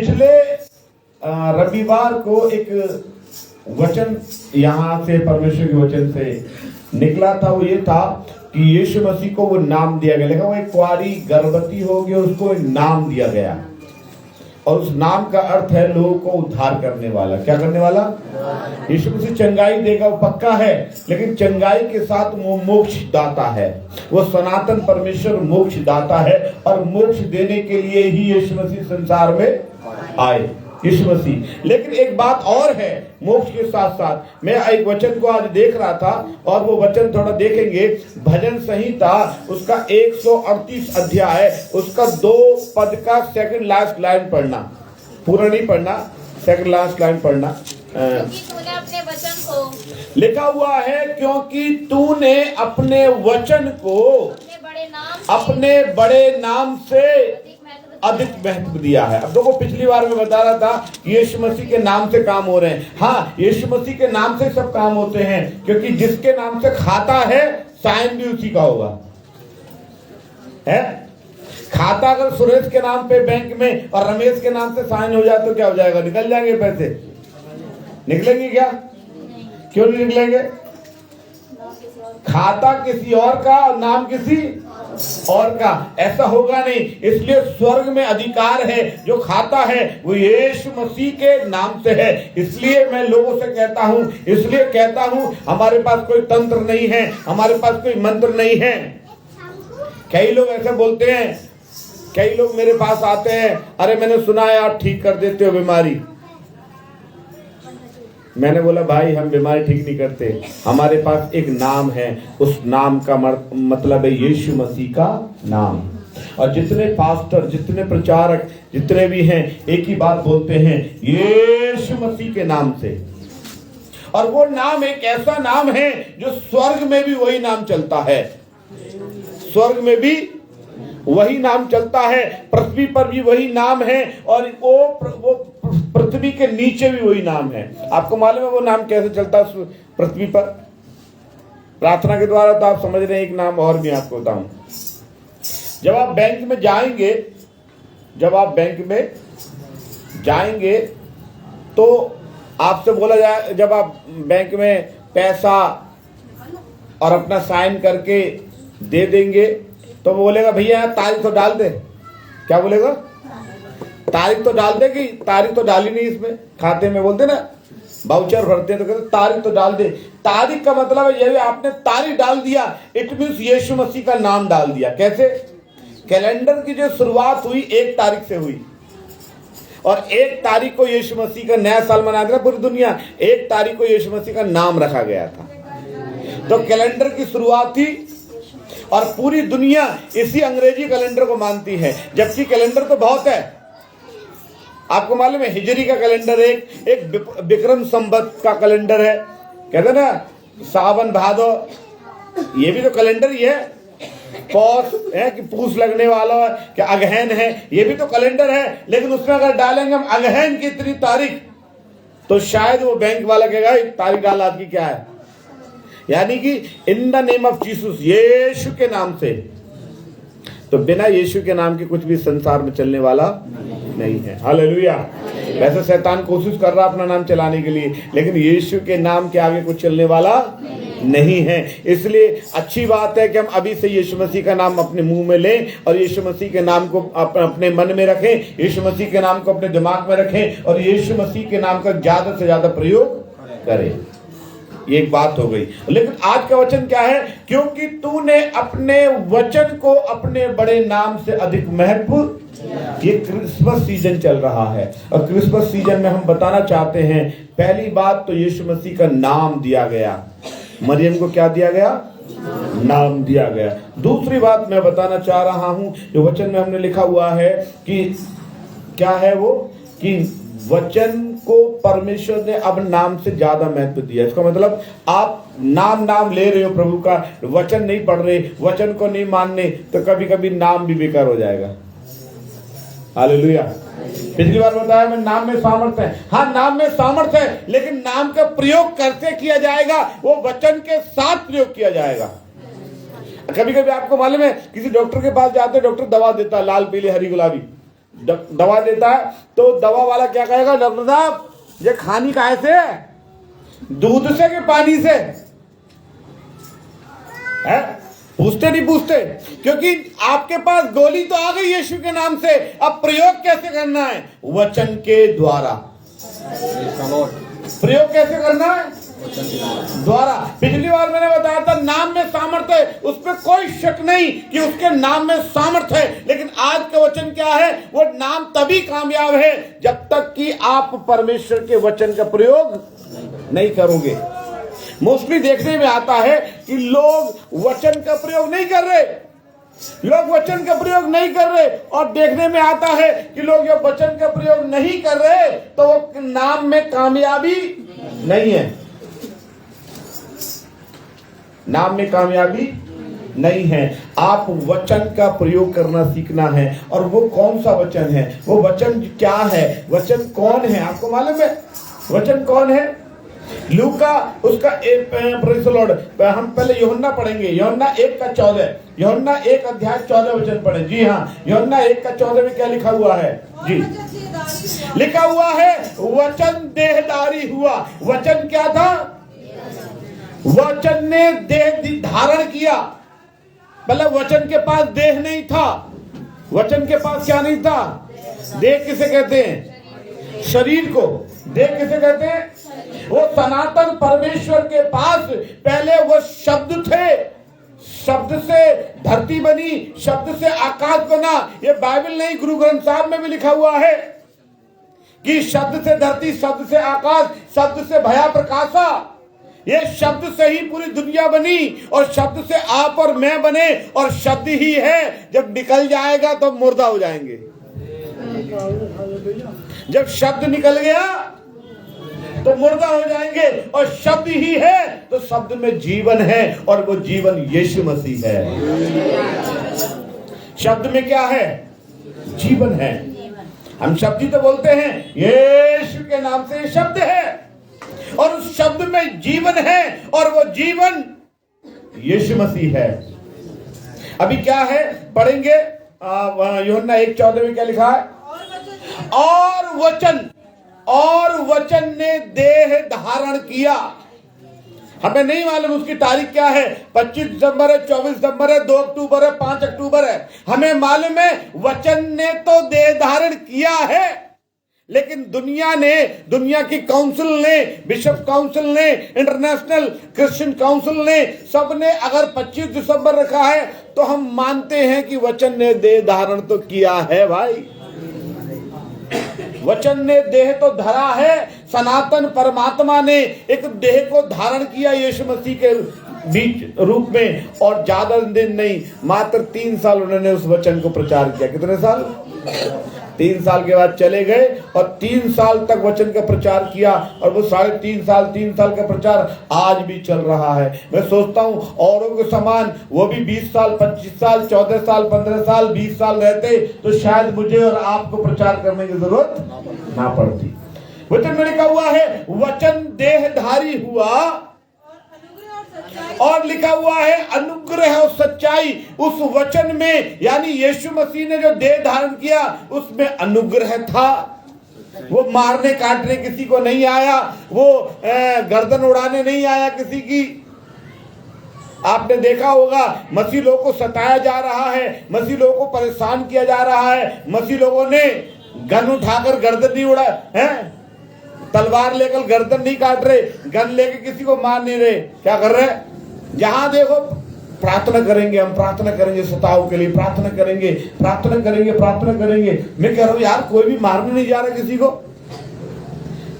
पिछले रविवार को एक वचन यहाँ से परमेश्वर के वचन से निकला था। वो ये था कि यीशु मसीह को वो नाम दिया गया। लेकिन वो एक कुंवारी गर्भवती हो गई, उसको एक नाम दिया गया और उस नाम का अर्थ है लोगों को उद्धार करने वाला। क्या करने वाला? यीशु मसीह चंगाई देगा, वो पक्का है, लेकिन चंगाई के साथ वो मोक्ष दाता है। वो सनातन परमेश्वर मोक्ष दाता है और मोक्ष देने के लिए ही यीशु मसीह संसार में आए। यीशु मसीह। लेकिन एक बात और है, मोक्ष के साथ साथ मैं एक वचन को आज देख रहा था और वो वचन थोड़ा देखेंगे। भजन संहिता उसका 138 अध्याय, उसका 2 पद का सेकंड लास्ट लाइन पढ़ना, पूरा नहीं पढ़ना, सेकंड लास्ट लाइन पढ़ना। तूने अपने वचन को, लिखा हुआ है, क्योंकि तूने अपने वचन को अपने बड़े नाम से अधिक महत्व दिया है। अब देखो, पिछली बार मैं बता रहा था यीशु मसीह के नाम से काम हो रहे हैं। हाँ, यीशु मसीह के नाम से सब काम होते हैं, क्योंकि जिसके नाम से खाता है साइन भी उसी का होगा। है खाता अगर सुरेश के नाम पे बैंक में और रमेश के नाम से साइन हो जाए तो क्या हो जाएगा? निकल जाएंगे पैसे? निकलेंगे क्या? क्यों नहीं निकलेंगे? खाता किसी और का और नाम किसी और का, ऐसा होगा नहीं। इसलिए स्वर्ग में अधिकार है, जो खाता है वो यीशु मसीह के नाम से है। इसलिए मैं लोगों से कहता हूं, इसलिए कहता हूं, हमारे पास कोई तंत्र नहीं है, हमारे पास कोई मंत्र नहीं है। कई लोग ऐसे बोलते हैं, कई लोग मेरे पास आते हैं, अरे मैंने सुना है आप ठीक कर देते हो बीमारी। मैंने बोला भाई, हम बीमारी ठीक नहीं करते, हमारे पास एक नाम है, उस नाम का मतलब है यीशु मसीह का नाम। और जितने पास्टर, जितने प्रचारक, जितने भी हैं, एक ही बात बोलते हैं, यीशु मसीह के नाम से। और वो नाम एक ऐसा नाम है जो स्वर्ग में भी वही नाम चलता है, स्वर्ग में भी वही नाम चलता है, पृथ्वी पर भी वही नाम है, और वो पृथ्वी के नीचे भी वही नाम है। आपको मालूम है वो नाम कैसे चलता है पृथ्वी पर? प्रार्थना के द्वारा। तो आप समझ रहे हैं, एक नाम और भी आपको बताऊं। जब आप बैंक में जाएंगे, जब आप बैंक में जाएंगे तो आपसे बोला जाए, जब आप बैंक में पैसा और अपना साइन करके दे देंगे तो वो बोलेगा भैया तारीख तो डाल दे। क्या बोलेगा? तारीख तो डाल दे। कि तारीख तो डाली नहीं इसमें, खाते में बोलते ना, वाउचर भरते हैं तो कहते तारीख तो डाल दे। तारीख का मतलब है ये, आपने तारीख डाल दिया, इट मीन्स यीशु मसीह का नाम डाल दिया। कैसे? कैलेंडर की जो शुरुआत हुई 1 तारीख से हुई, और 1 तारीख को यीशु मसीह का नया साल मनाती था पूरी दुनिया। 1 तारीख को यीशु मसीह का नाम रखा गया था, तो कैलेंडर की शुरुआत थी। और पूरी दुनिया इसी अंग्रेजी कैलेंडर को मानती है, जबकि कैलेंडर तो बहुत है। आपको मालूम है, हिजरी का कैलेंडर एक विक्रम संवत का कैलेंडर है, कहते ना सावन भादो, ये भी तो कैलेंडर ही है। पौष है कि पूछ लगने वाला है कि अगहन है, ये भी तो कैलेंडर है। लेकिन उसमें अगर डालेंगे हम अगहन की इतनी तारीख, तो शायद वो बैंक वाला कहेगा तारीख डाल आपकी क्या है। यानी कि in the name of Jesus, Yeshu के नाम से। तो बिना यीशु के नाम के कुछ भी संसार में चलने वाला नहीं है। हालेलुया। वैसे शैतान कोशिश कर रहा अपना नाम चलाने के लिए, लेकिन यीशु के नाम के आगे कुछ चलने वाला नहीं है। इसलिए अच्छी बात है कि हम अभी से यीशु मसीह का नाम अपने मुंह में लें और यीशु मसीह के नाम को अपने मन में रखें, यीशु मसीह के नाम को अपने दिमाग में रखें और यीशु मसीह के नाम का ज्यादा से ज्यादा प्रयोग करें। ये एक बात हो गई। लेकिन आज का वचन क्या है? क्योंकि तूने अपने वचन को अपने बड़े नाम से अधिक महत्व। ये क्रिसमस सीजन चल रहा है, और क्रिसमस सीजन में हम बताना चाहते हैं, पहली बात तो यीशु मसीह का नाम दिया गया। मरियम को क्या दिया गया? नाम दिया गया। दूसरी बात मैं बताना चाह रहा हूं, जो वचन में हमने लिखा हुआ है कि क्या है वो, कि वचन को परमेश्वर ने अब नाम से ज्यादा महत्व दिया। इसका मतलब आप नाम ले रहे हो प्रभु का, वचन नहीं पढ़ रहे, वचन को नहीं मानने, तो कभी कभी नाम भी बेकार हो जाएगा। हालेलुया। पिछली बार बताया मैं, नाम में सामर्थ्य है। हाँ, नाम में सामर्थ्य है, लेकिन नाम का प्रयोग कैसे किया जाएगा? वो वचन के साथ प्रयोग किया जाएगा। कभी कभी आपको मालूम है, किसी डॉक्टर के पास जाते, डॉक्टर दवा देता, लाल पीली हरी गुलाबी, दवा देता है तो दवा वाला क्या कहेगा, डॉक्टर साहब ये खानी काहे से है, दूध से कि पानी से है? पूछते नहीं पूछते, क्योंकि आपके पास गोली तो आ गई यीशु के नाम से। अब प्रयोग कैसे करना है, वचन के द्वारा। प्रयोग कैसे करना है, द्वारा। पिछली बार मैंने बताया था नाम में सामर्थ्य है, उस पर कोई शक नहीं कि उसके नाम में सामर्थ्य है। लेकिन आज का वचन क्या है, वो नाम तभी कामयाब है जब तक कि आप परमेश्वर के वचन का प्रयोग नहीं करोगे। मोस्टली देखने में आता है कि लोग वचन का प्रयोग नहीं कर रहे, लोग वचन का प्रयोग नहीं कर रहे, और देखने में आता है कि लोग जब वचन का प्रयोग नहीं कर रहे तो वो नाम में कामयाबी नहीं है, नाम में कामयाबी नहीं है। आप वचन का प्रयोग करना सीखना है। और वो कौन सा वचन है, वो वचन क्या है, वचन कौन है, आपको मालूम है वचन कौन है? लूका उसका प्रेज़ द लॉर्ड। हम पहले यूहन्ना पढ़ेंगे, यूहन्ना 1:14, यूहन्ना 1 अध्याय 14 वचन पढ़े। जी हाँ, यूहन्ना 1:14 में क्या लिखा हुआ है जी? लिखा हुआ है वचन देहधारी हुआ। वचन क्या था? वचन ने देह धारण किया। मतलब वचन के पास देह नहीं था। वचन के पास क्या नहीं था? देह किसे कहते हैं? शरीर को। देह किसे कहते हैं? वो सनातन परमेश्वर के पास पहले वो शब्द थे, शब्द से धरती बनी, शब्द से आकाश बना। ये बाइबल नहीं, गुरु ग्रंथ साहब में भी लिखा हुआ है कि शब्द से धरती, शब्द से आकाश, शब्द से भया प्रकाशा। ये शब्द से ही पूरी दुनिया बनी, और शब्द से आप और मैं बने, और शब्द ही है। जब निकल जाएगा तो मुर्दा हो जाएंगे। जब शब्द निकल गया तो मुर्दा हो जाएंगे, और शब्द ही है तो शब्द में जीवन है, और वो जीवन यीशु मसीह है। शब्द में क्या है? जीवन है। हम शब्द ही तो बोलते हैं, यीशु के नाम से शब्द है, और उस शब्द में जीवन है, और वो जीवन यीशु मसीह है। अभी क्या है पढ़ेंगे, यूहन्ना 1:14 में क्या लिखा है? और वचन ने देह धारण किया। हमें नहीं मालूम उसकी तारीख क्या है, 25 दिसंबर है, 24 दिसंबर है, 2 अक्टूबर है, 5 अक्टूबर है। हमें मालूम है वचन ने तो देह धारण किया है, लेकिन दुनिया की काउंसिल ने, बिशप काउंसिल ने, इंटरनेशनल क्रिश्चियन काउंसिल ने, सबने अगर 25 दिसंबर रखा है तो हम मानते हैं कि वचन ने देह धारण तो किया है। भाई वचन ने देह तो धरा है। सनातन परमात्मा ने एक देह को धारण किया यीशु मसीह के बीच रूप में, और ज्यादा दिन नहीं, मात्र 3 साल उन्होंने उस वचन को प्रचार किया। कितने साल? 3 साल के बाद चले गए, और 3 साल तक वचन का प्रचार किया, और वो 3.5 साल का प्रचार आज भी चल रहा है। मैं सोचता हूँ औरों के समान वो भी 20 साल, 25 साल, 14 साल, 15 साल, 20 साल रहते तो शायद मुझे और आपको प्रचार करने की जरूरत ना पड़ती। वचन में लिखा हुआ है वचन देहधारी हुआ, और लिखा हुआ है अनुग्रह और सच्चाई। उस वचन में, यानी यीशु मसीह ने जो देह धारण किया, उसमें अनुग्रह था। वो मारने काटने किसी को नहीं आया, वो गर्दन उड़ाने नहीं आया किसी की। आपने देखा होगा मसीह लोगों को सताया जा रहा है, मसीह लोगों को परेशान किया जा रहा है। मसीह लोगों ने गन उठाकर गर्दन नहीं उड़ा है, तलवार लेकर गर्दन नहीं काट रहे, गन लेकर किसी को मार नहीं रहे। क्या कर रहे? जहां देखो प्रार्थना करेंगे, हम प्रार्थना करेंगे, सताओ के लिए प्रार्थना करेंगे, प्रार्थना करेंगे, प्रार्थना करेंगे। मैं कह रहा हूं यार, कोई भी मारने नहीं जा रहा किसी को।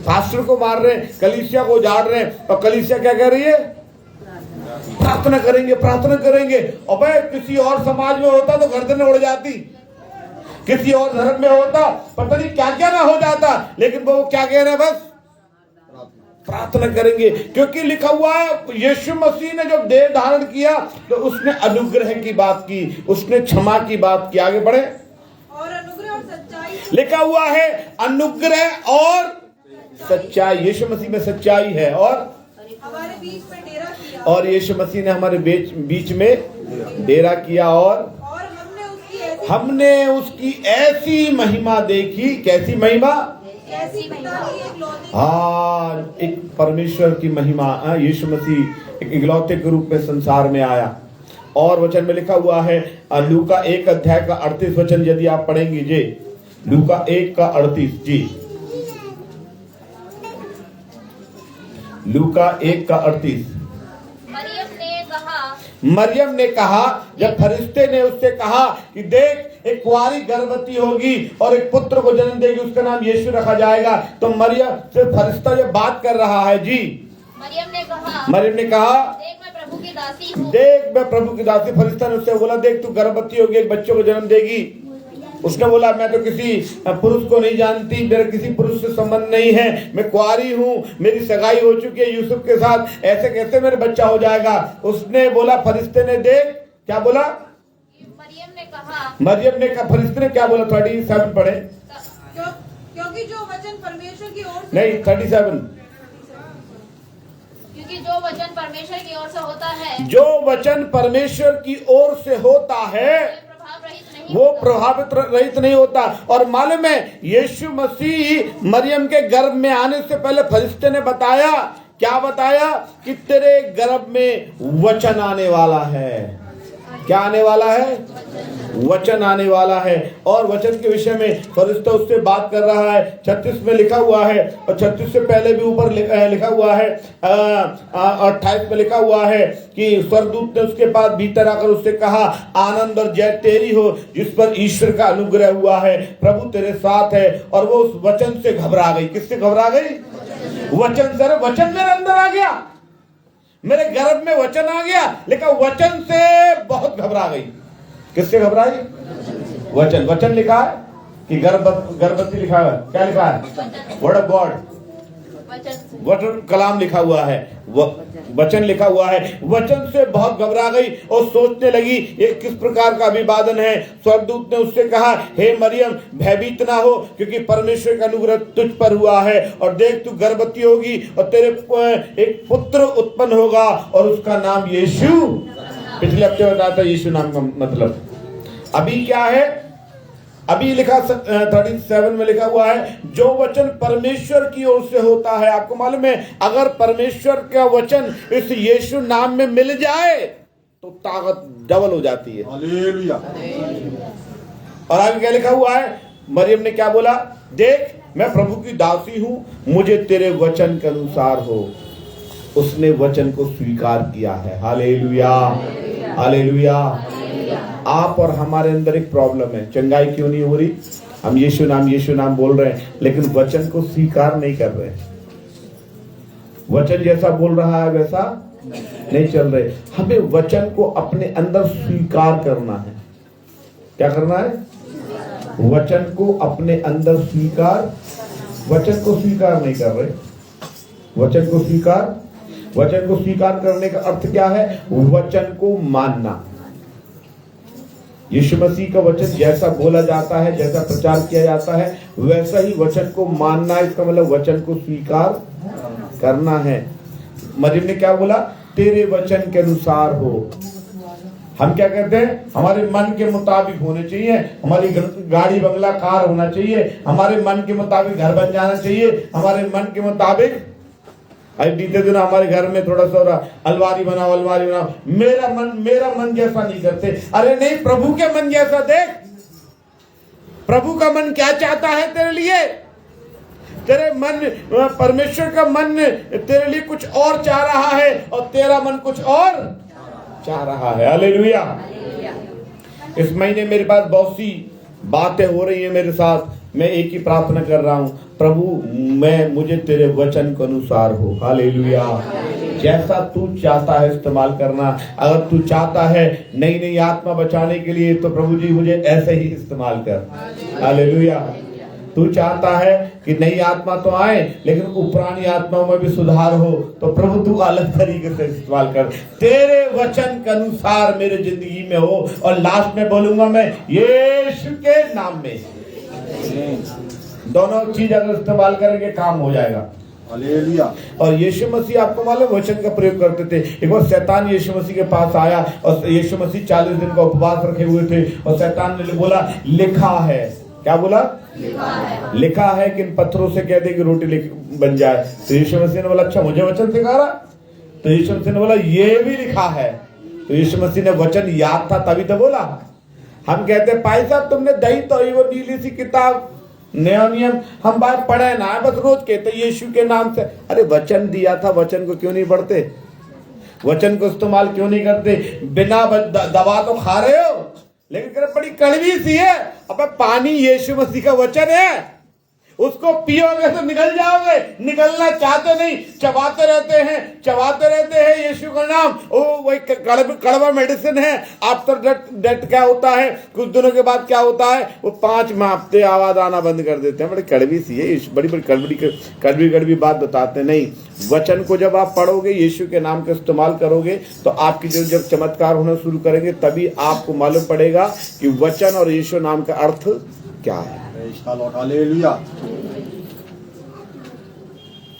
पास्टर को मार रहे, कलीसिया को उजाड़ रहे, और कलीसिया क्या कह रही है? प्रार्थना करेंगे, प्रार्थना करेंगे। अबे किसी और समाज में होता तो गर्दनें उड़ जाती, किसी और धर्म में होता पता नहीं क्या क्या ना हो जाता, लेकिन वो क्या कह रहे हैं? बस प्रार्थना करेंगे। क्योंकि लिखा हुआ है यीशु मसीह ने जब देह धारण किया तो उसने अनुग्रह की बात की, उसने क्षमा की बात की। आगे बढ़े। और अनुग्रह और सच्चाई लिखा हुआ है अनुग्रह और सच्चाई। यीशु मसीह में सच्चाई है, और हमारे बीच में डेरा किया, और यीशु मसीह ने हमारे बीच में डेरा किया, और हमने उसकी ऐसी हमने उसकी ऐसी महिमा देखी। कैसी महिमा? ऐसी पिता की इकलौती हाँ, एक परमेश्वर की महिमा। यीशु मसीह एक इकलौते के रूप में संसार में आया। और वचन में लिखा हुआ है लूका 1 अध्याय का 38 वचन, यदि आप पढ़ेंगे जी, लूका 1 का 38 जी, लूका 1 का 38। मरियम ने कहा, जब फरिश्ते ने उससे कहा कि देख एक कुंवारी गर्भवती होगी और एक पुत्र को जन्म देगी, उसका नाम यीशु रखा जाएगा, तो मरियम से फरिश्ता जब बात कर रहा है जी, मरियम ने कहा देख मैं प्रभु की दासी हूँ। देख मैं प्रभु की दासी। फरिश्ता ने उससे बोला देख तू गर्भवती होगी, एक बच्चे को जन्म देगी। उसने बोला मैं तो किसी पुरुष को नहीं जानती, मेरा किसी पुरुष से संबंध नहीं है, मैं कुंवारी हूँ, मेरी सगाई हो चुकी है यूसुफ के साथ, ऐसे कैसे मेरा बच्चा हो जाएगा। उसने बोला, फरिश्ते ने देख क्या बोला? मरियम ने कहा, फरिश्ते ने क्या बोला? 37 पढ़े। क्योंकि जो वचन परमेश्वर की ओर से नहीं 37, क्योंकि जो वचन परमेश्वर की ओर से होता है, जो वचन परमेश्वर की ओर से होता है वो प्रभावित रहित नहीं होता। और मालूम है यीशु मसीह मरियम के गर्भ में आने से पहले फरिश्ते ने बताया, क्या बताया? कि तेरे गर्भ में वचन आने वाला है। क्या आने वाला है? वचन आने वाला है। और वचन के विषय में फरिश्ता उससे बात कर रहा है। 36 में लिखा हुआ है, और 36 से पहले भी ऊपर लिखा हुआ है, 28 में लिखा हुआ है कि स्वर्गदूत ने उसके पास भीतर आकर उससे कहा, आनंद और जय तेरी हो जिस पर ईश्वर का अनुग्रह हुआ है, प्रभु तेरे साथ है। और वो उस वचन से घबरा गई। किससे घबरा गई? वचन से। वचन मेरे अंदर आ गया, मेरे गर्भ में वचन आ गया, लेकिन वचन से बहुत घबरा गई। किससे घबराई? वचन। वचन लिखा है कि गर्भवती लिखा है? क्या लिखा है? वर्ड ऑफ गॉड, वचन कलाम लिखा हुआ है, वचन लिखा हुआ है। वचन से बहुत घबरा गई और सोचने लगी ये किस प्रकार का अभिवादन है। स्वर्गदूत ने उससे कहा, हे मरियम भयभीत ना हो, क्योंकि परमेश्वर का अनुग्रह तुझ पर हुआ है, और देख तू गर्भवती होगी और तेरे एक पुत्र उत्पन्न होगा और उसका नाम यीशु। पिछले हफ्ते बताया था यीशु नाम का मतलब। अभी क्या है? अभी लिखा 37 में लिखा हुआ है, जो वचन परमेश्वर की ओर से होता है। आपको मालूम है अगर परमेश्वर का वचन इस यीशु नाम में मिल जाए तो ताकत डबल हो जाती है। हालेलुया। और आगे क्या लिखा हुआ है? मरियम ने क्या बोला? देख मैं प्रभु की दासी हूं, मुझे तेरे वचन के अनुसार हो। उसने वचन को स्वीकार किया है। Hallelujah, hallelujah. आप और हमारे अंदर एक प्रॉब्लम है, चंगाई क्यों नहीं हो रही? हम यीशु नाम बोल रहे हैं, लेकिन वचन को स्वीकार नहीं कर रहे। वचन जैसा बोल रहा है वैसा नहीं चल रहे। हमें वचन को अपने अंदर स्वीकार करना है। क्या करना है? वचन को अपने अंदर स्वीकार। वचन को स्वीकार नहीं कर रहे। वचन को स्वीकार करने का अर्थ क्या है? वचन को मानना। यीशु मसीह का वचन जैसा बोला जाता है, जैसा प्रचार किया जाता है, वैसा ही वचन को मानना। इसका मतलब वचन को स्वीकार करना है। मरियम ने क्या बोला? तेरे वचन के अनुसार हो। हम क्या कहते हैं? हमारे मन के मुताबिक होने चाहिए, हमारी गाड़ी बंगला कार होना चाहिए, हमारे मन के मुताबिक घर बन जाना चाहिए, हमारे मन के मुताबिक। अभी बीते दिन हमारे घर में थोड़ा सा अलमारी बनाओ, मेरा मन जैसा नहीं करते। अरे नहीं, प्रभु के मन जैसा देख। प्रभु का मन क्या चाहता है तेरे लिए? तेरे मन, परमेश्वर का मन तेरे लिए कुछ और चाह रहा है और तेरा मन कुछ और चाह रहा है। हालेलुया। इस महीने मेरे पास बहुत सी बातें हो रही हैं मेरे साथ। मैं एक ही प्रार्थना कर रहा हूं, प्रभु मुझे तेरे वचन के अनुसार हो। हालेलुया। जैसा तू चाहता है इस्तेमाल करना। अगर तू चाहता है नई आत्मा बचाने के लिए, तो प्रभु जी मुझे ऐसे ही इस्तेमाल कर। हालेलुया। तू चाहता है कि नई आत्मा तो आए लेकिन पुरानी आत्माओं में भी सुधार हो, तो प्रभु तू अलग तरीके से इस्तेमाल कर। तेरे वचन के अनुसार मेरे जिंदगी में हो। और लास्ट में बोलूंगा मैं, यीशु के नाम में। दोनों चीज अगर इस्तेमाल करेंगे काम हो जाएगा। हालेलुया। और यीशु मसीह आपको मालूम वचन का प्रयोग करते थे। एक बार शैतान यीशु मसीह के पास आया और यीशु मसीह 40 दिन का उपवास रखे हुए थे और शैतान ने बोला लिखा है, क्या बोला? लिखा है कि इन पत्थरों से कह दे कि रोटी बन जाए। तो यीशु मसीह ने बोला अच्छा मुझे वचन सिखा रहा? तो यीशु मसीह ने बोला ये भी लिखा है। तो यीशु मसीह ने वचन याद था तभी तो बोला। हम कहते भाई साहब तुमने दही तो वो नीली सी किताब नया नियम हम बात पढ़े ना, बस रोज कहते यीशु के नाम से। अरे वचन दिया था, वचन को क्यों नहीं पढ़ते? वचन को इस्तेमाल क्यों नहीं करते? बिना दवा तो खा रहे हो लेकिन बड़ी कड़वी सी है। अब पानी यीशु मसीह का वचन है, उसको पियोगे तो निकल जाओगे, निकलना चाहते नहीं, चबाते रहते हैं यीशु का नाम। ओ वही कड़वा मेडिसिन है। आफ्टर डेथ क्या होता है, कुछ दिनों के बाद क्या होता है, वो 5 हफ्ते आवाज आना बंद कर देते हैं। बड़ी कड़वी सी है, बड़ी कड़वी बात बताते नहीं। वचन को जब आप पढ़ोगे, यीशु के नाम का इस्तेमाल करोगे तो आपकी जब चमत्कार होना शुरू करेंगे तभी आपको मालूम पड़ेगा कि वचन और यीशु नाम का अर्थ क्या है। हालेलुया।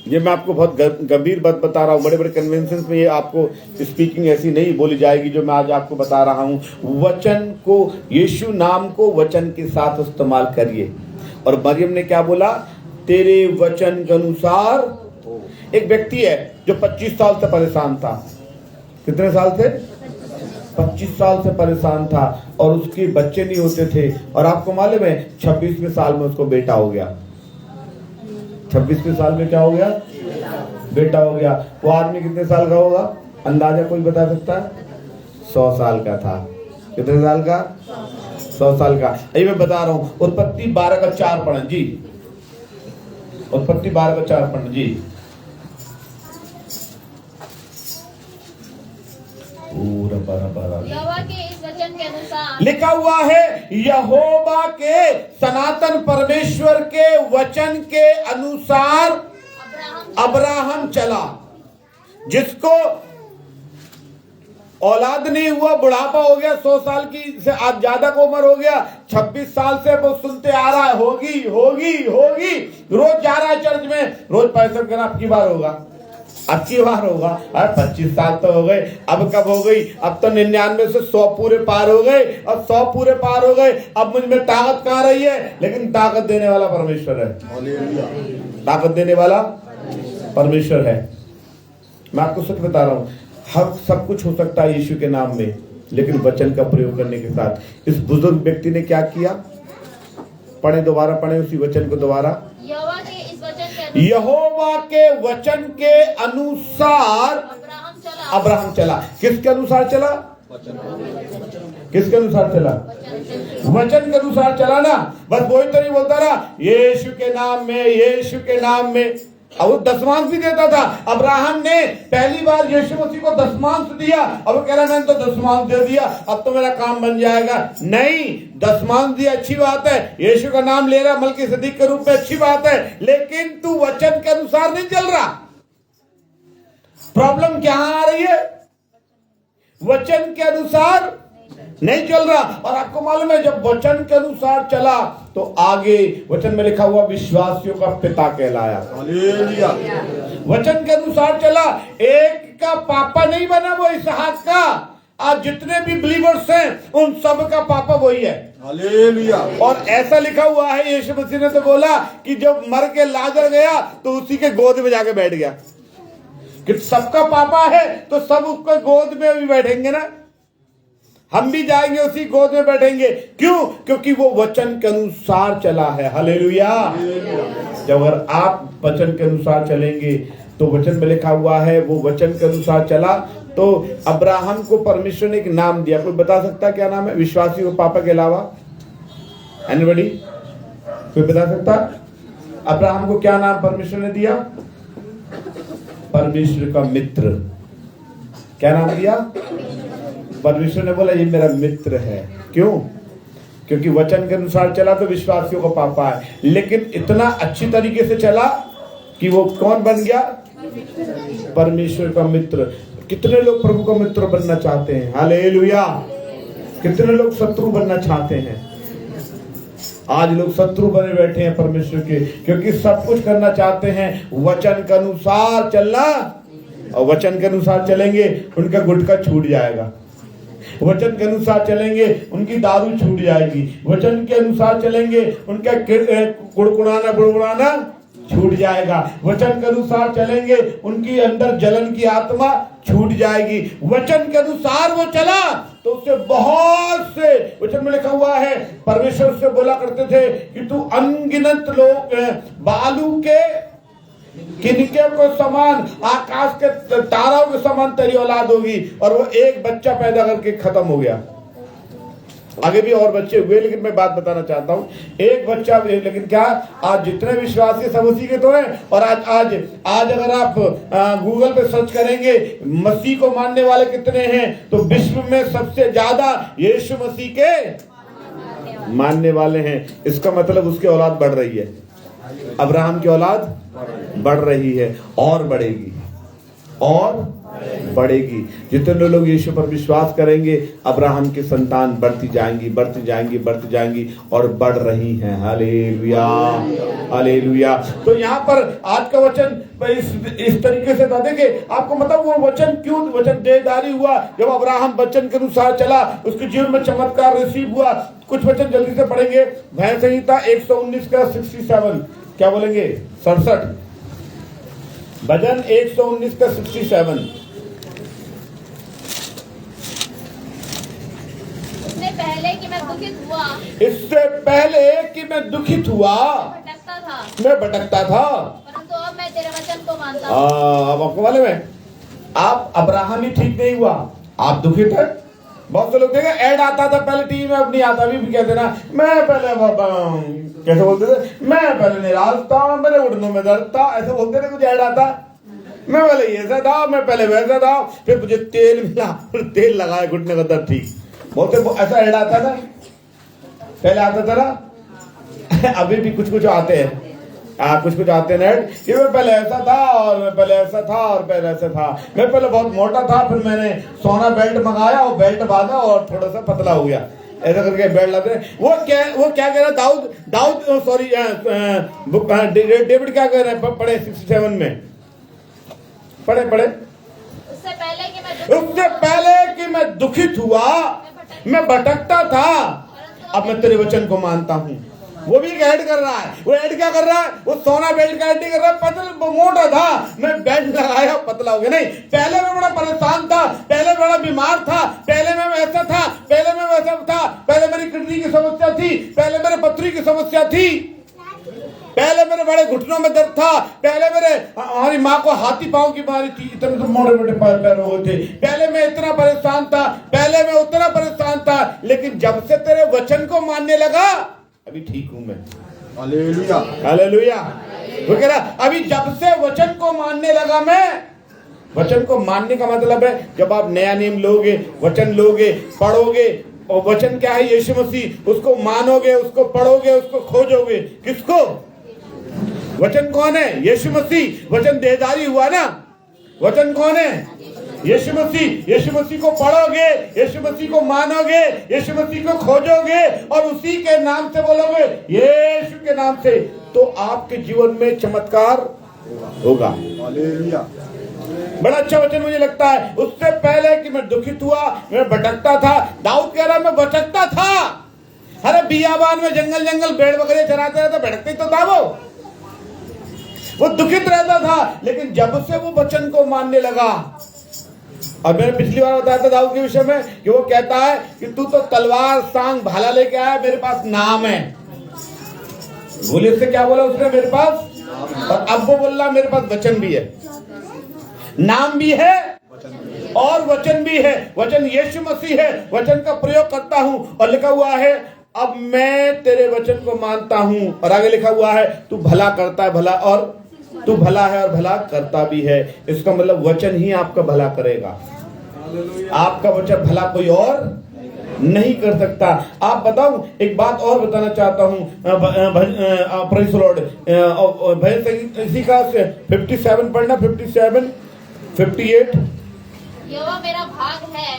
ये मैं आपको बहुत गंभीर बात बता रहा हूँ। बड़े बड़े कन्वेंशन में ये आपको स्पीकिंग ऐसी नहीं बोली जाएगी जो मैं आज आपको बता रहा हूँ। वचन को, यीशु नाम को वचन के साथ इस्तेमाल करिए। और मरियम ने क्या बोला? तेरे वचन के अनुसार। एक व्यक्ति है जो 25 साल से परेशान था। कितने साल से? 25 साल से परेशान था और उसके बच्चे नहीं होते थे। और आपको मालूम है 26वें साल में उसको बेटा हो गया। 26वें साल में क्या हो गया? बेटा हो गया। वो आदमी कितने साल का होगा? अंदाजा कोई बता सकता है? 100 साल का था। कितने साल का? 100 साल का। यही मैं बता रहा हूं। उत्पत्ति 12 का 4 पढ़ें जी। उत्पत्ति 12 का 4 पढ़ें जी। यहोवा के इस वचन के अनुसार लिखा हुआ है, यहोवा के सनातन परमेश्वर के वचन के अनुसार अब्राहम चला। जिसको औलाद नहीं हुआ, बुढ़ापा हो गया, 100 साल की से आज ज्यादा को उम्र हो गया, 26 साल से वो सुनते आ रहा है होगी होगी होगी, रोज जा रहा है चर्च में, रोज पैसा कहना अब की बार होगा, अब की बार होगा। अरे 25 साल तो हो गए, अब कब हो गई? अब तो 99 से 100 पूरे पार हो गए। अब 100 पूरे पार हो गए, अब मुझ में ताकत कहाँ रही है? लेकिन ताकत देने वाला परमेश्वर है। ताकत देने वाला परमेश्वर है। मैं आपको सच बता रहा हूँ, हर सब कुछ हो सकता है यीशु के नाम में, लेकिन वचन का प्रयोग करने के साथ। इस बुजुर्ग व्यक्ति ने क्या किया? पढ़े, दोबारा पढ़े उसी वचन को दोबारा। यहोवा के वचन के अनुसार अब्राहम चला। किसके अनुसार चला? किसके अनुसार चला? वचन के अनुसार चला ना। बस वही तो नहीं बोलता रहा यीशु के नाम में, यीशु के नाम में। अब वो दशमांश भी देता था। अब्राहम ने पहली बार यीशु मसीह को दशमांश दिया। अब वो कह रहा मैंने तो दशमांश दे दिया, अब तो मेरा काम बन जाएगा। नहीं, दशमांश दिया अच्छी बात है, यीशु का नाम ले रहा मलकीसदीक के रूप में अच्छी बात है, लेकिन तू वचन के अनुसार नहीं चल रहा। प्रॉब्लम क्या आ रही है? वचन के अनुसार नहीं चल रहा। और आपको मालूम है जब वचन के अनुसार चला तो आगे वचन में लिखा हुआ विश्वासियों का पिता कहलाया। हालेलुया। वचन के अनुसार चला, एक का पापा नहीं बना वो इसहाक का। आज जितने भी बिलीवर्स हैं उन सब का पापा वही है। हालेलुया। और ऐसा लिखा हुआ है, यीशु मसीह ने तो बोला कि जब मर के लाजर गया तो उसी के गोद में जाके बैठ गया। कि सबका पापा है तो सब उसके गोद में भी बैठेंगे ना, हम भी जाएंगे उसी गोद में बैठेंगे। क्यों? क्योंकि वो वचन के अनुसार चला है। हालेलुया। जब अगर आप वचन के अनुसार चलेंगे तो वचन में लिखा हुआ है वो वचन के अनुसार चला तो अब्राहम को परमेश्वर ने एक नाम दिया। कोई बता सकता क्या नाम है विश्वासी को पापा के अलावा? एनीबॉडी? कोई बता सकता? अब्राहम को क्या नाम परमेश्वर ने दिया? परमेश्वर का मित्र। क्या नाम दिया? परमेश्वर ने बोला ये मेरा मित्र है। क्यों? क्योंकि वचन के अनुसार चला तो विश्वासियों का पापा है। लेकिन इतना अच्छी तरीके से चला कि वो कौन बन गया? परमेश्वर का मित्र। कितने लोग प्रभु का मित्र बनना चाहते हैं? हालेलुया। कितने लोग शत्रु बनना चाहते हैं? आज लोग शत्रु बने बैठे हैं परमेश्वर के, क्योंकि सब कुछ करना चाहते हैं वचन के अनुसार चलना, और वचन के अनुसार चलेंगे उनका गुटखा छूट जाएगा, वचन के अनुसार चलेंगे उनकी दारू छूट जाएगी, वचन के अनुसार चलेंगे उनका कुड़कुड़ाना बुड़बुड़ाना छूट जाएगा, वचन के अनुसार चलेंगे उनकी अंदर जलन की आत्मा छूट जाएगी। वचन के अनुसार वो चला तो उससे बहुत से, वचन में लिखा हुआ है परमेश्वर से बोला करते थे कि तू अनगिनत लोग बालू के किनके को समान, आकाश के तारों के समान तेरी औलाद होगी। और वो एक बच्चा पैदा करके खत्म हो गया। आगे भी और बच्चे हुए, लेकिन मैं बात बताना चाहता हूँ, एक बच्चा, लेकिन क्या आज जितने विश्वासी सब उसी के तो हैं। और आज अगर आप गूगल पे सर्च करेंगे मसीह को मानने वाले कितने हैं, तो विश्व में सबसे ज्यादा यीशु मसीह के मानने वाले हैं। इसका मतलब उसकी औलाद बढ़ रही है, अब्राहम की औलाद बढ़ रही है और बढ़ेगी और बढ़ेगी। जितने लोग यीशु पर विश्वास करेंगे अब्राहम की संतान बढ़ती जाएंगी, बढ़ती जाएंगी, बढ़ती जाएंगी और बढ़ रही हैं। Hallelujah, hallelujah. तो यहाँ पर आज का वचन इस तरीके से था। देखिए आपको मतलब वो वचन क्यों वचन देदारी हुआ, जब अब्राहम वचन के अनुसार चला उसके जीवन में चमत्कार रिसीव हुआ। कुछ वचन जल्दी से पढ़ेंगे। भजन संहिता 119 का 67, क्या बोलेंगे? 67, भजन 119 का 67। इससे पहले कि मैं दुखित हुआ, इससे पहले कि मैं दुखित हुआ, मैं भटकता था, परंतु अब मैं तेरे वचन को मानता हूँ। अब आपको मालूम है, आप अब्राहम ही ठीक नहीं हुआ, आप दुखित है। बहुत से लोग देखे ऐड आता था पहले टीवी में, अब नहीं आता। अभी भी कहते ना, मैं पहले कैसे बोलते थे, मैं पहले निराश था, मेरे घुटनों में दर्द था, ऐसे बोलते थे। कुछ ऐड आता, मैं पहले ऐसा था, मैं पहले वैसा था, फिर मुझे तेल मिला, तेल लगाया, घुटने का दर्द ठीक। बहुत ऐसा ऐड आता था, पहले आता था ना। अभी भी कुछ कुछ आते हैं, कुछ कुछ आते हैं ऐड कि मैं पहले ऐसा था और मैं पहले ऐसा था और पहले ऐसा था, मैं पहले बहुत मोटा था, फिर मैंने सोना बेल्ट मंगाया और बेल्ट बांधा और थोड़ा सा पतला हो गया, ऐसा करके बेल्ट लाते हैं। वो क्या कह रहा है? दाऊद सॉरी डेविड क्या कह रहे हैं? पढ़े 67 में, पढ़े। उससे पहले कि मैं दुखित हुआ, मैं भटकता था, अब मैं तेरे वचन को मानता हूँ। वो भी ऐड कर रहा है। वो ऐड क्या कर रहा है? वो सोना बेल्ट का ऐड नहीं कर रहा है। पतला मोटा था, मैं बेल्ट लगाया पतला हो गया। नहीं, पहले मैं बड़ा परेशान था, पहले बड़ा बीमार था, पहले मैं वैसा था, पहले मैं वैसा था, पहले मेरी किडनी की समस्या थी, पहले मेरे पथरी की समस्या थी, पहले मेरे बड़े घुटनों में दर्द था, पहले हमारी माँ को हाथी पाँव की बीमारी थी, इतने तो मोटे मोटे पैर हो गए थे, पहले मैं इतना परेशान था, पहले मैं उतना परेशान था, लेकिन जब से तेरे वचन को मानने लगा अभी ठीक हूं मैं। Hallelujah, hallelujah. वो कह रहा अभी जब से वचन को मानने लगा मैं। वचन को मानने का मतलब है जब आप नया नियम लोगे, वचन लोगे, पढ़ोगे, और वचन क्या है? यीशु मसीह, उसको मानोगे, उसको पढ़ोगे, उसको खोजोगे। किसको? वचन कौन है? यीशु मसीह। वचन देहधारी हुआ ना। वचन कौन है? यीशु मसीह। यीशु मसीह को पढ़ोगे, यीशु मसीह को मानोगे, यीशु मसीह को खोजोगे और उसी के नाम से बोलोगे, यीशु के नाम से, तो आपके जीवन में चमत्कार होगा। हालेलुया। बड़ा अच्छा वचन मुझे लगता है। उससे पहले कि मैं दुखित हुआ, मैं भटकता था। दाऊद कह रहा मैं भटकता था। अरे बियाबान में जंगल भेड़ बकरियां चराते रहता, भटकते तो था वो दुखित रहता था। लेकिन जब से वो वचन को मानने लगा, और मैंने पिछली बार बताया था दाऊद के विषय में कि वो कहता है कि तू तो तलवार सांग भाला लेके आया, मेरे पास नाम है। बोले से क्या बोला उसने? मेरे पास। और अब वो बोल रहा मेरे पास वचन भी है, नाम भी है और वचन भी है। वचन यीशु मसीह है। वचन का प्रयोग करता हूं और लिखा हुआ है अब मैं तेरे वचन को मानता हूं। और आगे लिखा हुआ है तू भला करता है, भला और तू भला है और भला करता भी है। इसका मतलब वचन ही आपका भला करेगा। आपका वचन भला कोई और नहीं कर सकता। आप बताऊं, एक बात और बताना चाहता हूं। Praise the Lord. भजन संगीत इसी का 57 पढ़ना, 57, 58। यहोवा मेरा भाग है,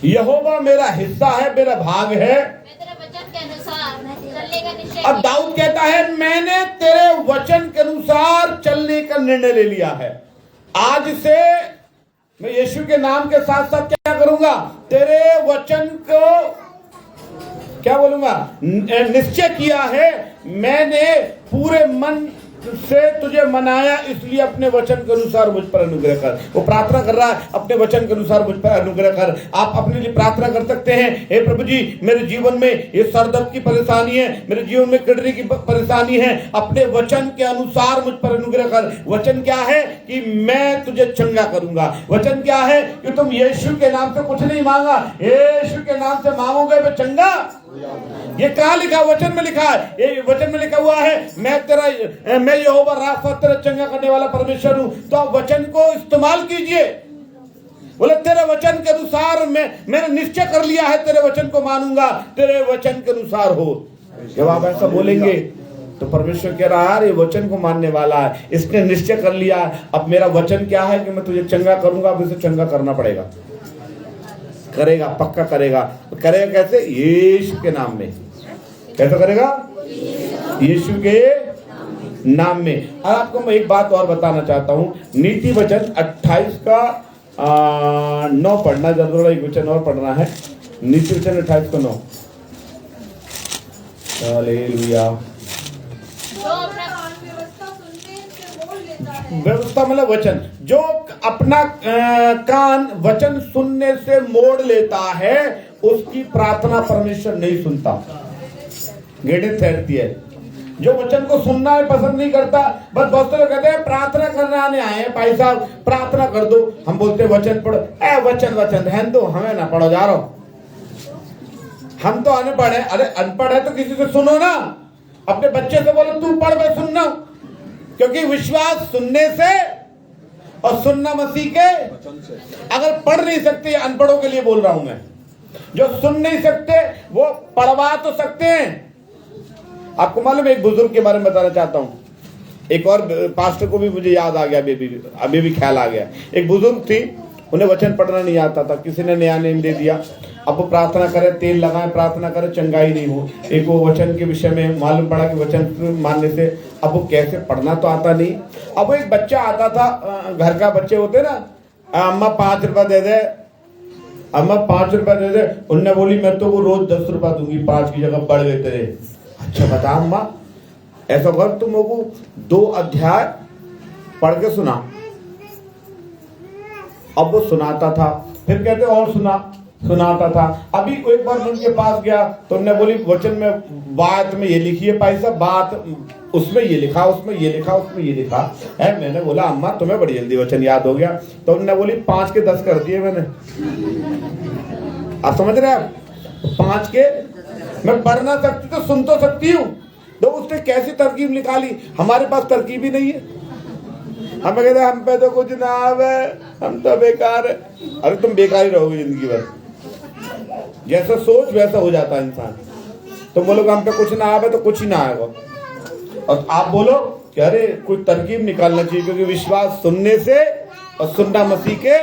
यहोवा मेरा हिस्सा है, मेरा भाग है, मैं तेरे वचन के अनुसार चलने का निश्चय अब किया। दाऊद कहता है मैंने तेरे वचन के अनुसार चलने का निर्णय ले लिया है। आज से मैं यीशु के नाम के साथ साथ क्या करूंगा, तेरे वचन को क्या बोलूंगा, निश्चय किया है। मैंने पूरे मन से तुझे मनाया, इसलिए अपने वचन के अनुसार मुझ पर अनुग्रह कर। वो प्रार्थना कर रहा है, अपने वचन के अनुसार मुझ पर अनुग्रह कर। आप अपने लिए प्रार्थना कर सकते हैं, हे प्रभु जी मेरे जीवन में ये सरदर्द की परेशानी है, मेरे जीवन में किडनी की परेशानी है, अपने वचन के अनुसार मुझ पर अनुग्रह कर। वचन क्या है कि मैं तुझे चंगा करूंगा। वचन क्या है कि तुम यीशु के नाम से कुछ नहीं मांगा, यीशु के नाम से मांगोगे मैं चंगा। ये कहाँ लिखा, वचन में लिखा है। ये वचन में लिखा हुआ है मैं यहोवा राफा तेरा चंगा करने वाला परमेश्वर हूं। तो आप वचन को इस्तेमाल कीजिए। बोले तेरे वचन के अनुसार मैंने निश्चय कर लिया है, तेरे वचन को मानूंगा, तेरे वचन के अनुसार हो। जब आप ऐसा बोलेंगे तो परमेश्वर कह रहा है ये वचन को मानने वाला है, इसने निश्चय कर लिया। अब मेरा वचन क्या है कि मैं तुझे चंगा करूंगा, अब इसे चंगा करना पड़ेगा। करेगा, पक्का करेगा। तो करेगा कैसे, यीशु के नाम में। कैसे करेगा, यीशु के नाम में। और आपको मैं एक बात और बताना चाहता हूं, नीति वचन 28 का 9 पढ़ना जरूर है। एक वचन और पढ़ना है, नीति वचन 28 का 9। हालेलुया। जो अपना व्यवस्था सुनने से मोड़ लेता है। व्यवस्था मतलब वचन, जो अपना कान वचन सुनने से मोड़ लेता है उसकी प्रार्थना परमेश्वर नहीं सुनता। गेटित थेरेपी है। जो वचन को सुनना पसंद नहीं करता, बस बहुत लोग कहते हैं प्रार्थना करने आने आए हैं भाई साहब, प्रार्थना कर दो। हम बोलते हैं वचन पढ़ो। वचन रहने दो, हमें ना पढ़ो जा रहा। हम तो अनपढ़ है। अरे अनपढ़ है तो किसी से सुनो ना। अपने बच्चे से बोलो तू पढ़, मैं सुनना। क्योंकि विश्वास सुनने से और सुनना मसीह के। अगर पढ़ नहीं सकते, अनपढ़ों के लिए बोल रहा हूं मैं, जो सुन नहीं सकते वो पढ़वा तो सकते हैं। आपको मालूम है, एक बुजुर्ग के बारे में बताना चाहता हूं। एक और पास्टर को भी मुझे याद आ गया, अभी भी ख्याल आ गया। एक बुजुर्ग थी, उन्हें वचन पढ़ना नहीं आता था। किसी ने नया नेम दे दिया। अब वो प्रार्थना करे, तेल लगाए, प्रार्थना करे, चंगाई नहीं हो। एक वो वचन के विषय में मालूम पड़ा कि वचन मानने से अब वो कैसे पढ़ना तो आता नहीं। अब वो एक बच्चा आता था, घर का बच्चे होते ना, अम्मा 5 रुपए दे दे, अम्मा 5 रुपए दे दे। उनने बोली मैं तो वो रोज 10 रुपए दूंगी, 5 की जगह बढ़ गए तेरे। अच्छा बता अम्मा, ऐसा कर तुम लोगों को 2 अध्याय पढ़ के सुना। अब वो सुनाता था, फिर कहते और सुनाता था। अभी एक बार उनके पास गया तो उन्होंने बोली वचन में बात में ये लिखी है भाई साहब, बात उसमें ये लिखा, उसमें ये लिखा, उसमें ये लिखा है। मैंने बोला अम्मा तुम्हें बड़ी जल्दी वचन याद हो गया। तो उन्होंने बोली 5 के 10 कर दिए मैंने। आप समझ रहे हैं, 5 के मैं पढ़ ना सकती तो सुन तो सकती हूँ। तो उसने कैसी तरकीब निकाली। हमारे पास तरकीब ही नहीं है। हमें कहते हम पे तो कुछ ना आवे, हम तो बेकार है। अरे तुम बेकार ही रहोगे जिंदगी भर। जैसा सोच वैसा हो जाता है इंसान। तुम बोलोगे हम पे कुछ ना आवे तो कुछ ही ना आएगा। और आप बोलो कि अरे कोई तरकीब निकालना चाहिए, क्योंकि विश्वास सुनने से और सुनना मसीह के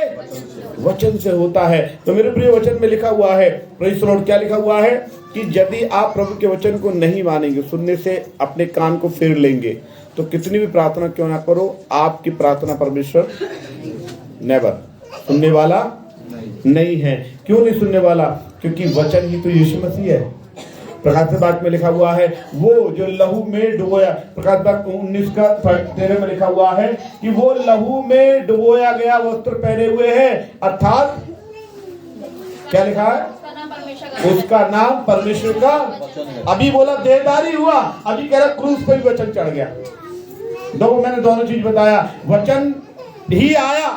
वचन से होता है। तो मेरे प्रिय वचन में लिखा हुआ है, प्रेज़ द लॉर्ड, क्या लिखा हुआ है कि यदि आप प्रभु के वचन को नहीं मानेंगे, सुनने से अपने कान को फेर लेंगे, तो कितनी भी प्रार्थना क्यों ना करो, आपकी प्रार्थना परमेश्वर नेवर सुनने वाला नहीं है। क्यों नहीं सुनने वाला? क्योंकि वचन ही तो यीशु मसीह है। प्रकाशित वाक्य में लिखा हुआ है वो जो लहू में डुबोया, प्रकाशित वाक्य 19 का 13 में लिखा हुआ है कि वो लहू में डुबोया गया वस्त्र पहने हुए है, अर्थात क्या लिखा है? उसका नाम परमेश्वर का। अभी बोला देहधारी हुआ, अभी कह रहा क्रूस पर भी वचन चढ़ गया। मैंने दोनों चीज बताया, वचन ही आया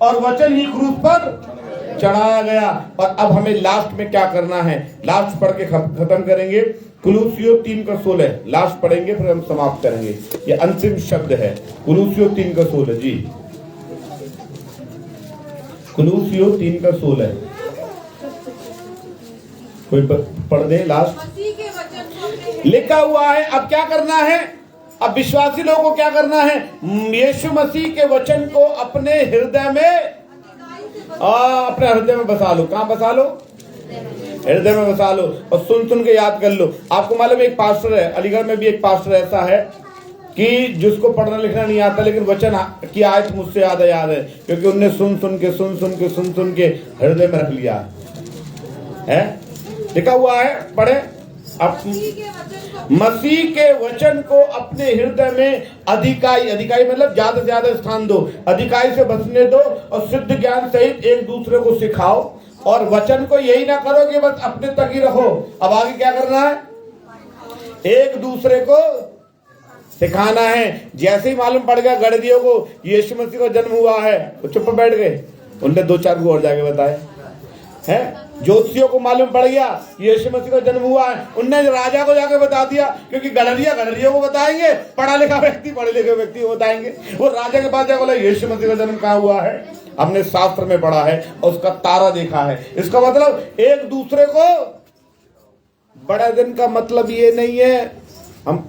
और वचन ही क्रूस पर चढ़ाया गया। और अब हमें लास्ट में क्या करना है, लास्ट पढ़ के खत्म करेंगे। कुलूसियों 3 का 16 लास्ट पढ़ेंगे, फिर हम समाप्त करेंगे। ये अंतिम शब्द है, कुलूसियों 3 का 16 जी, कुलूसियों 3 का 16 कोई पढ़ दे लास्ट। मसीह के वचन को अपने लिखा हुआ है। अब क्या करना है? अब विश्वासी लोगों को क्या करना है? यीशु मसीह के वचन को अपने हृदय में बसा लो। कहां बसा लो? हृदय में बसा लो और सुन सुन के याद कर लो। आपको मालूम है एक पास्टर है, अलीगढ़ में भी एक पास्टर ऐसा है कि जिसको पढ़ना लिखना नहीं आता, लेकिन वचन की आयत मुझसे याद है, क्योंकि उनने सुन सुन के हृदय में रख लिया है। लिखा हुआ है, पढ़े। मसीह के वचन को अपने हृदय में अधिकाई मतलब ज्यादा से ज्यादा स्थान दो, अधिकाई से बसने दो और सिद्ध ज्ञान सहित एक दूसरे को सिखाओ। और वचन को यही ना करो कि बस अपने तक ही रखो, अब आगे क्या करना है, एक दूसरे को सिखाना है। जैसे ही मालूम पड़ गया गणदियों को यीशु मसीह का जन्म हुआ है, वो चुप बैठ गए, उनने 2-4 को और जाके बताए है। ज्योतिषियों को मालूम पड़ गया यीशु मसीह का जन्म हुआ है, उनने राजा को जाके बता दिया, क्योंकि गणरियों को बताएंगे, पढ़े लिखे व्यक्ति को बताएंगे। वो राजा के पास जाकर बोला यीशु मसीह का जन्म कहाँ हुआ है, हमने शास्त्र में पढ़ा है और उसका तारा देखा है। इसका मतलब एक दूसरे को, बड़ा दिन का मतलब ये नहीं है हम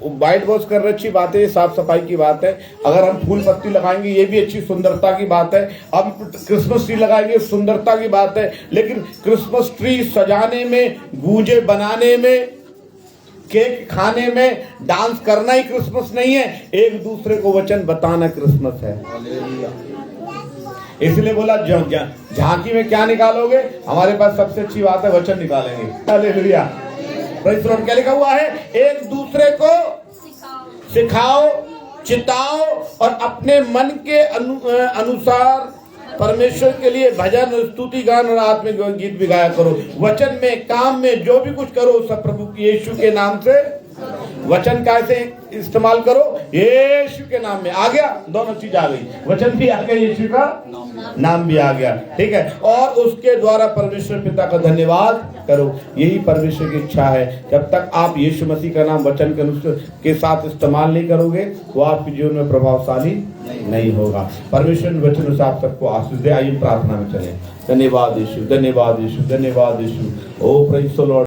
वाइट वॉश कर रहे, अच्छी बात है, साफ सफाई की बात है। अगर हम फूल पत्ती लगाएंगे ये भी अच्छी सुंदरता की बात है। हम क्रिसमस ट्री लगाएंगे सुंदरता की बात है, लेकिन क्रिसमस ट्री सजाने में, गूंजे बनाने में, केक खाने में, डांस करना ही क्रिसमस नहीं है। एक दूसरे को वचन बताना क्रिसमस है। इसलिए बोला झांकी में क्या निकालोगे, हमारे पास सबसे अच्छी बात है वचन निकालेंगे। Hallelujah, praise the Lord. क्या लिखा हुआ है, एक दूसरे को सिखाओ, चिताओ और अपने मन के अनुसार परमेश्वर के लिए भजन, स्तुति, गान और आत्मिक गीत भी गाया करो। वचन में, काम में जो भी कुछ करो सब प्रभु यीशु के नाम से। वचन कैसे इस्तेमाल करो, यीशु के नाम में। आ गया, दोनों चीज आ गई, वचन भी आ गया, यीशु का नाम भी आ गया, ठीक है। और उसके द्वारा परमेश्वर पिता का धन्यवाद करो। यही परमेश्वर की इच्छा है। जब तक आप यीशु मसीह का नाम वचन के साथ इस्तेमाल नहीं करोगे, वो आपके जीवन में प्रभावशाली नहीं होगा। परमेश्वर वचन से आप सबको आशीष दे। आइए प्रार्थना में चले। धन्यवाद यीशु, धन्यवाद यीशु, धन्यवाद यीशु। ओ प्रेज़ द लॉर्ड।